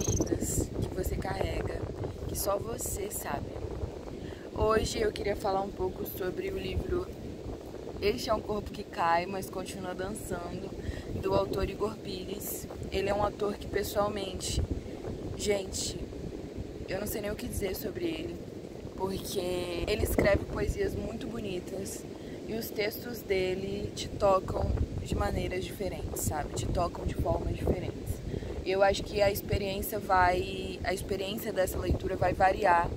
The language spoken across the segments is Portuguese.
feridas que você carrega, que só você sabe. Hoje eu queria falar um pouco sobre o livro Este é um Corpo que Cai, mas Continua Dançando, do autor Igor Pires. Ele é um autor que pessoalmente, gente, eu não sei nem o que dizer sobre ele, porque ele escreve poesias muito bonitas e os textos dele te tocam de maneiras diferentes, sabe? Te tocam de formas diferentes. Eu acho que a experiência dessa leitura vai variar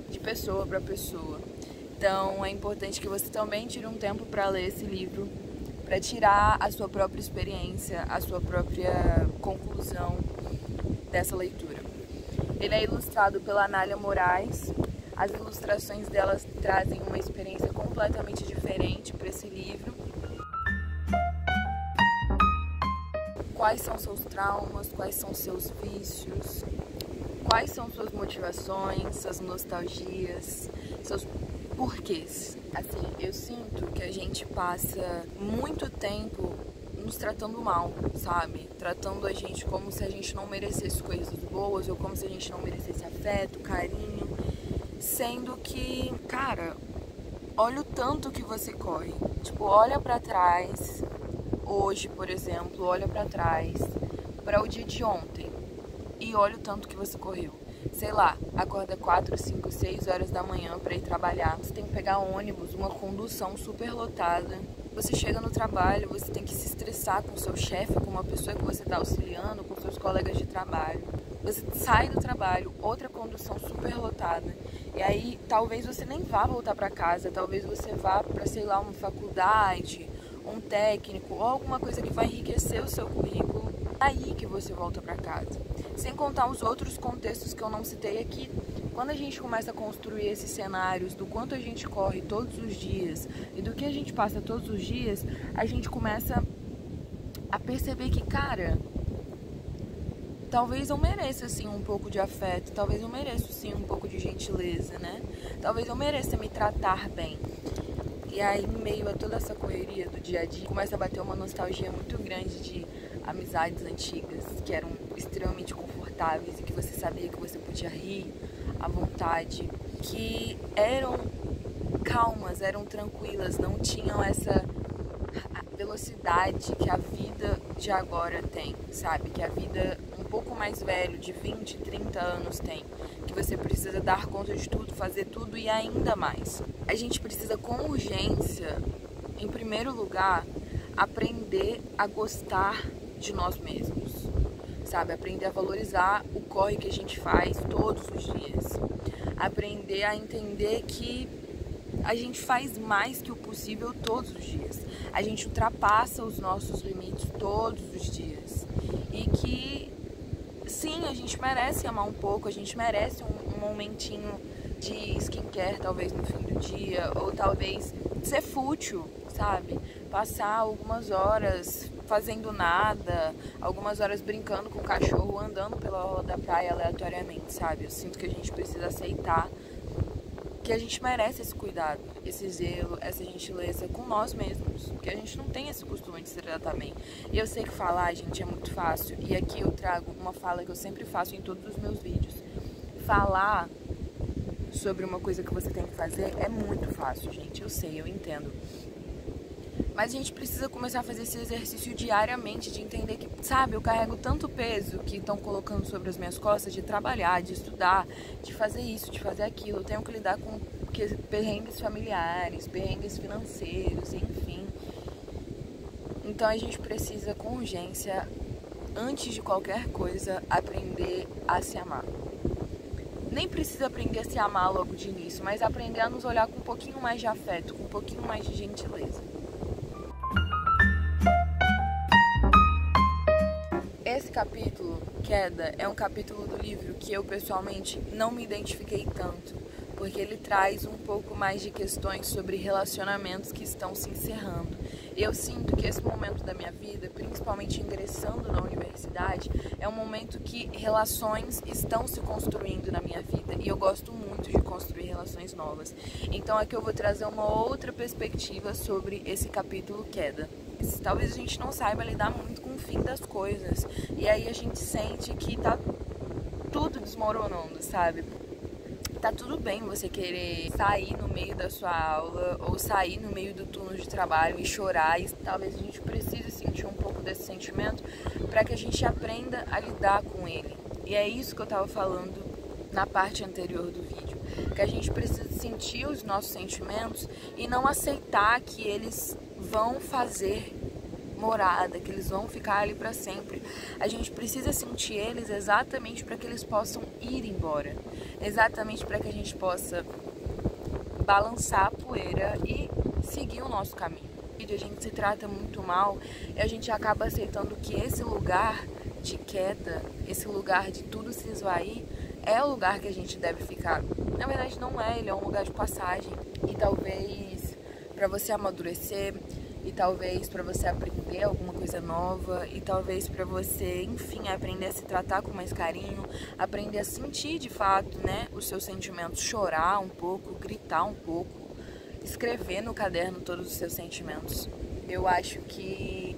de pessoa para pessoa. Então é importante que você também tire um tempo para ler esse livro, para tirar a sua própria experiência, a sua própria conclusão dessa leitura. Ele é ilustrado pela Anália Moraes. As ilustrações delas trazem uma experiência completamente diferente para esse livro. Quais são seus traumas, quais são seus vícios, quais são suas motivações, suas nostalgias, seus porquês. Assim, eu sinto que a gente passa muito tempo nos tratando mal, sabe? Tratando a gente como se a gente não merecesse coisas boas ou como se a gente não merecesse afeto, carinho, sendo que, cara, olha o tanto que você corre. Tipo, olha pra trás. Hoje, por exemplo, olha pra trás, para o dia de ontem e olha o tanto que você correu. Sei lá, acorda 4, 5, 6 horas da manhã para ir trabalhar. Você tem que pegar ônibus, uma condução super lotada. Você chega no trabalho, você tem que se estressar com o seu chefe, com uma pessoa que você está auxiliando, com seus colegas de trabalho. Você sai do trabalho, outra condução super lotada. E aí, talvez você nem vá voltar para casa, talvez você vá para, sei lá, uma faculdade, um técnico ou alguma coisa que vai enriquecer o seu currículo, aí que você volta para casa. Sem contar os outros contextos que eu não citei aqui. Quando a gente começa a construir esses cenários do quanto a gente corre todos os dias e do que a gente passa todos os dias, a gente começa a perceber que, cara, talvez eu mereça sim um pouco de afeto, talvez eu mereça sim um pouco de gentileza, né? Talvez eu mereça me tratar bem. E aí, em meio a toda essa correria do dia a dia, começa a bater uma nostalgia muito grande de amizades antigas que eram extremamente confortáveis e que você sabia que você podia rir à vontade, que eram calmas, eram tranquilas, não tinham essa velocidade que a vida de agora tem, sabe? Que a vida um pouco mais velho, de 20, 30 anos tem, que você precisa dar conta de tudo, fazer tudo e ainda mais. A gente precisa com urgência, em primeiro lugar, aprender a gostar de nós mesmos, sabe? Aprender a valorizar o corre que a gente faz todos os dias. Aprender a entender que a gente faz mais que o possível todos os dias. A gente ultrapassa os nossos limites todos os dias. E que, sim, a gente merece amar um pouco, a gente merece um momentinho de skincare, talvez no fim do dia, ou talvez ser fútil, sabe? Passar algumas horas fazendo nada, algumas horas brincando com o cachorro, andando pela orla da praia aleatoriamente, sabe? Eu sinto que a gente precisa aceitar que a gente merece esse cuidado, esse zelo, essa gentileza com nós mesmos, porque a gente não tem esse costume de se tratar bem. E eu sei que falar, gente, é muito fácil, e aqui eu trago uma fala que eu sempre faço em todos os meus vídeos. Falar sobre uma coisa que você tem que fazer é muito fácil, gente, eu sei, eu entendo. Mas a gente precisa começar a fazer esse exercício diariamente, de entender que, sabe, eu carrego tanto peso que estão colocando sobre as minhas costas de trabalhar, de estudar, de fazer isso, de fazer aquilo. Eu tenho que lidar com perrengues familiares, perrengues financeiros, enfim. Então a gente precisa, com urgência, antes de qualquer coisa, aprender a se amar. Nem precisa aprender a se amar logo de início, mas aprender a nos olhar com um pouquinho mais de afeto, com um pouquinho mais de gentileza. Esse capítulo, Queda, é um capítulo do livro que eu pessoalmente não me identifiquei tanto, porque ele traz um pouco mais de questões sobre relacionamentos que estão se encerrando. Eu sinto que esse momento da minha vida, principalmente ingressando na universidade, é um momento que relações estão se construindo na minha vida e eu gosto muito de construir relações novas. Então aqui eu vou trazer uma outra perspectiva sobre esse capítulo Queda. Talvez a gente não saiba lidar muito com o fim das coisas e aí a gente sente que tá desmoronando, sabe? Tá tudo bem você querer sair no meio da sua aula ou sair no meio do turno de trabalho e chorar, e talvez a gente precise sentir um pouco desse sentimento para que a gente aprenda a lidar com ele. E é isso que eu tava falando na parte anterior do vídeo, que a gente precisa sentir os nossos sentimentos e não aceitar que eles vão fazer morada, que eles vão ficar ali para sempre. A gente precisa sentir eles exatamente para que eles possam ir embora, exatamente para que a gente possa balançar a poeira e seguir o nosso caminho. A gente se trata muito mal e a gente acaba aceitando que esse lugar de queda, esse lugar de tudo se esvair, é o lugar que a gente deve ficar. Na verdade não é, ele é um lugar de passagem. E talvez para você amadurecer, e talvez para você aprender alguma coisa nova, e talvez para você, enfim, aprender a se tratar com mais carinho, aprender a sentir de fato, né, os seus sentimentos, chorar um pouco, gritar um pouco, escrever no caderno todos os seus sentimentos. Eu acho que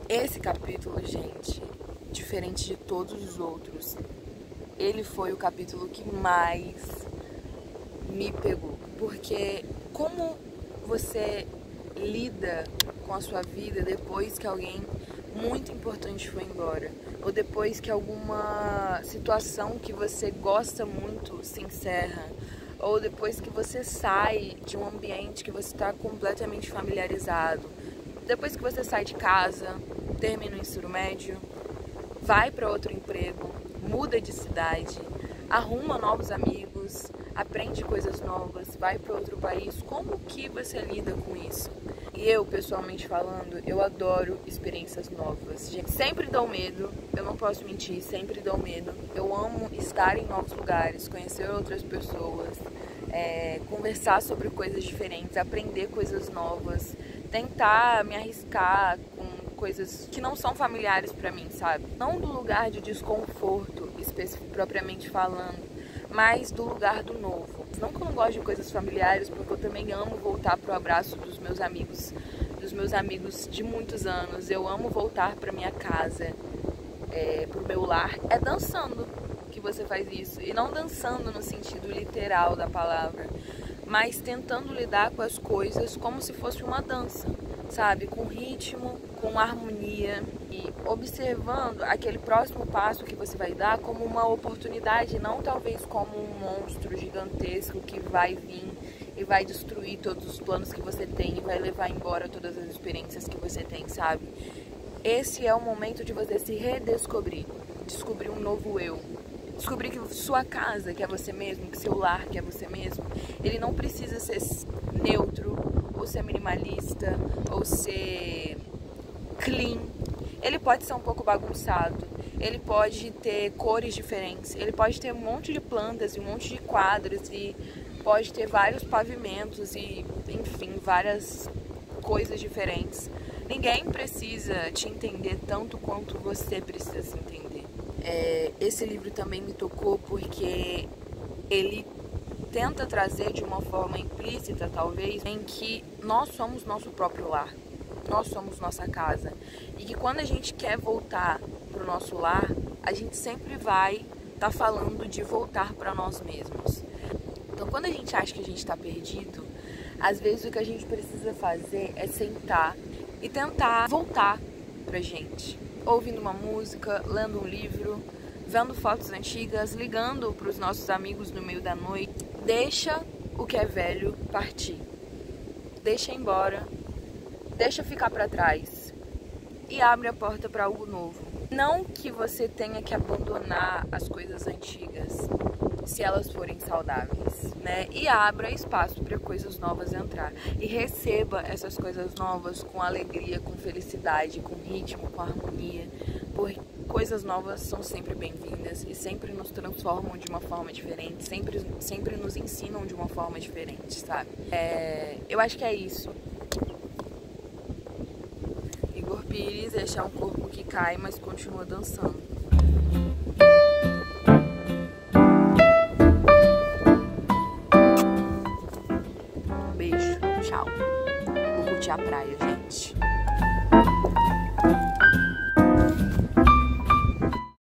esse capítulo, gente, diferente de todos os outros, ele foi o capítulo que mais me pegou. Porque como você lida com a sua vida depois que alguém muito importante foi embora, ou depois que alguma situação que você gosta muito se encerra, ou depois que você sai de um ambiente que você está completamente familiarizado, depois que você sai de casa, termina o ensino médio, vai para outro emprego, muda de cidade, arruma novos amigos, aprende coisas novas, vai para outro país. Como que você lida com isso? E eu, pessoalmente falando, eu adoro experiências novas. Gente, sempre dou medo, eu não posso mentir, sempre dou medo. Eu amo estar em novos lugares, conhecer outras pessoas, conversar sobre coisas diferentes, aprender coisas novas, tentar me arriscar com coisas que não são familiares pra mim, sabe? Não do lugar de desconforto, propriamente falando, mas do lugar do novo. Não que eu não gosto de coisas familiares, porque eu também amo voltar pro abraço dos meus amigos de muitos anos. Eu amo voltar pra minha casa, pro meu lar. É dançando que você faz isso. E não dançando no sentido literal da palavra, mas tentando lidar com as coisas como se fosse uma dança, sabe? Com ritmo, com harmonia, e observando aquele próximo passo que você vai dar como uma oportunidade, não talvez como um monstro gigantesco que vai vir e vai destruir todos os planos que você tem e vai levar embora todas as experiências que você tem, sabe? Esse é o momento de você se redescobrir, descobrir um novo eu. Descobrir que sua casa, que é você mesmo, que seu lar, que é você mesmo, ele não precisa ser neutro, ou ser minimalista, ou ser clean. Ele pode ser um pouco bagunçado, ele pode ter cores diferentes, ele pode ter um monte de plantas e um monte de quadros, e pode ter vários pavimentos e, enfim, várias coisas diferentes. Ninguém precisa te entender tanto quanto você precisa se entender. Esse livro também me tocou porque ele tenta trazer de uma forma implícita, talvez, em que nós somos nosso próprio lar, nós somos nossa casa, e que quando a gente quer voltar para o nosso lar, a gente sempre vai estar falando de voltar para nós mesmos. Então, quando a gente acha que a gente está perdido, às vezes o que a gente precisa fazer é sentar e tentar voltar pra gente, ouvindo uma música, lendo um livro, vendo fotos antigas, ligando para os nossos amigos no meio da noite. Deixa o que é velho partir, deixa ir embora, deixa ficar para trás e abre a porta para algo novo. Não que você tenha que abandonar as coisas antigas se elas forem saudáveis, né? E abra espaço para coisas novas entrar. E receba essas coisas novas com alegria, com felicidade, com ritmo, com harmonia. Porque coisas novas são sempre bem-vindas e sempre nos transformam de uma forma diferente, sempre nos ensinam de uma forma diferente, sabe? Eu acho que é isso. Igor Pires é um corpo que cai, mas continua dançando. Beijo, tchau. Vou curtir curtir a praia, gente.